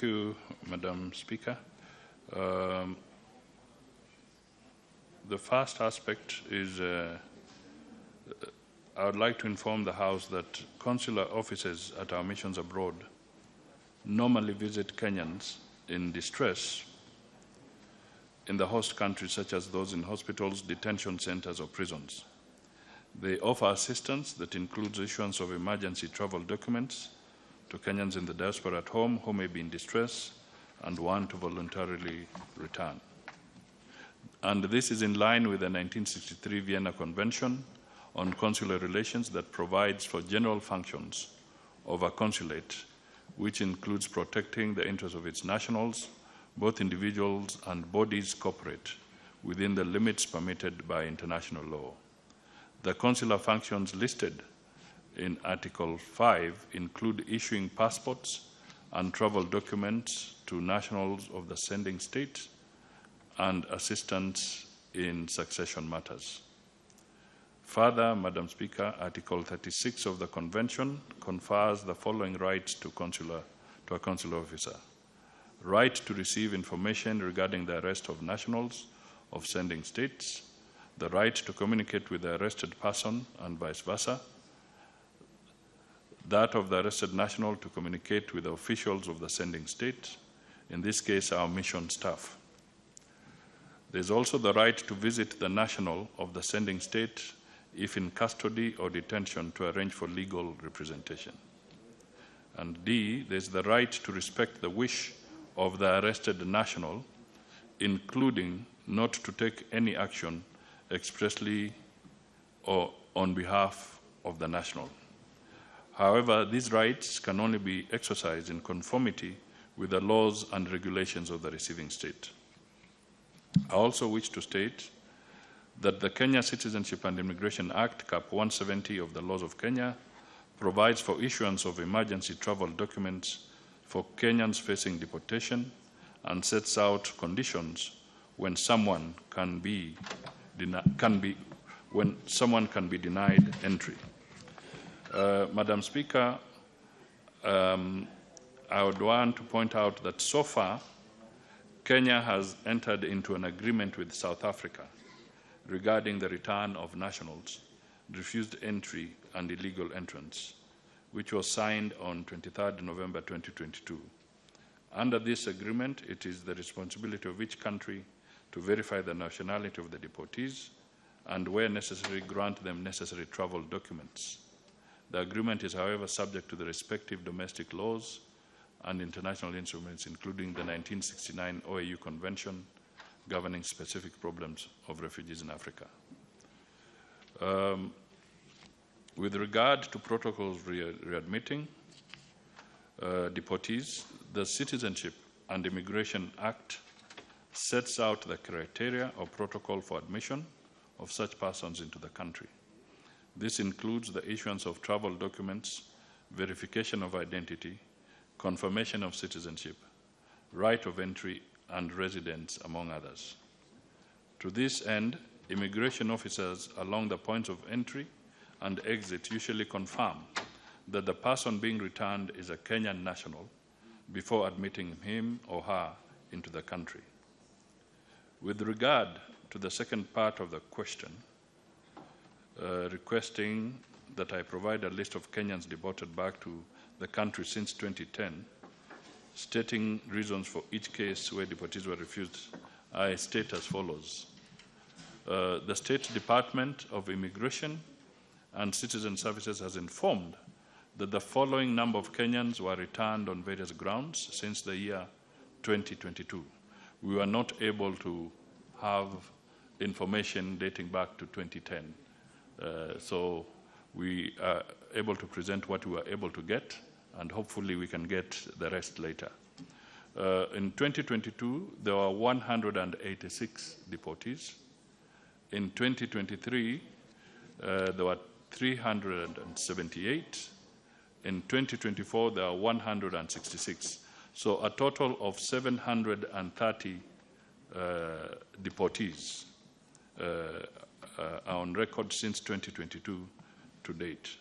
you, Madam Speaker. The first aspect is I would like to inform the House that consular officers at our missions abroad normally visit Kenyans in distress in the host countries, such as those in hospitals, detention centers, or prisons. They offer assistance that includes issuance of emergency travel documents to Kenyans in the diaspora at home who may be in distress and want to voluntarily return. And this is in line with the 1963 Vienna Convention on Consular Relations that provides for general functions of a consulate, which includes protecting the interests of its nationals, both individuals and bodies corporate, within the limits permitted by international law. The consular functions listed in Article 5 include issuing passports and travel documents to nationals of the sending state and assistance in succession matters. Further, Madam Speaker, Article 36 of the Convention confers the following rights to a consular officer: right to receive information regarding the arrest of nationals of sending states, the right to communicate with the arrested person and vice versa, that of the arrested national to communicate with the officials of the sending state, in this case our mission staff. There is also the right to visit the national of the sending state if in custody or detention to arrange for legal representation. And D, there is the right to respect the wish of the arrested national, including not to take any action expressly or on behalf of the national. However, these rights can only be exercised in conformity with the laws and regulations of the receiving state. I also wish to state that the Kenya Citizenship and Immigration Act, Cap 170 of the laws of Kenya, provides for issuance of emergency travel documents for Kenyans facing deportation and sets out conditions when someone can be denied entry. Madam Speaker, I would want to point out that so far, Kenya has entered into an agreement with South Africa regarding the return of nationals, refused entry and illegal entrance, which was signed on 23rd November 2022. Under this agreement, it is the responsibility of each country to verify the nationality of the deportees and, where necessary, grant them necessary travel documents. The agreement is, however, subject to the respective domestic laws and international instruments, including the 1969 OAU Convention governing specific problems of refugees in Africa. With regard to protocols readmitting deportees, the Citizenship and Immigration Act sets out the criteria or protocol for admission of such persons into the country. This includes the issuance of travel documents, verification of identity, confirmation of citizenship, right of entry and residence, among others. To this end, immigration officers along the points of entry and exit usually confirm that the person being returned is a Kenyan national before admitting him or her into the country. With regard to the second part of the question, requesting that I provide a list of Kenyans deported back to the country since 2010, stating reasons for each case where deportees were refused, I state as follows. The State Department of Immigration and Citizen Services has informed that the following number of Kenyans were returned on various grounds since the year 2022. We were not able to have information dating back to 2010. So we are able to present what we were able to get, and hopefully we can get the rest later. In 2022, there were 186 deportees. In 2023, there were 378. In 2024, there are 166. So a total of 730 deportees are on record since 2022 to date.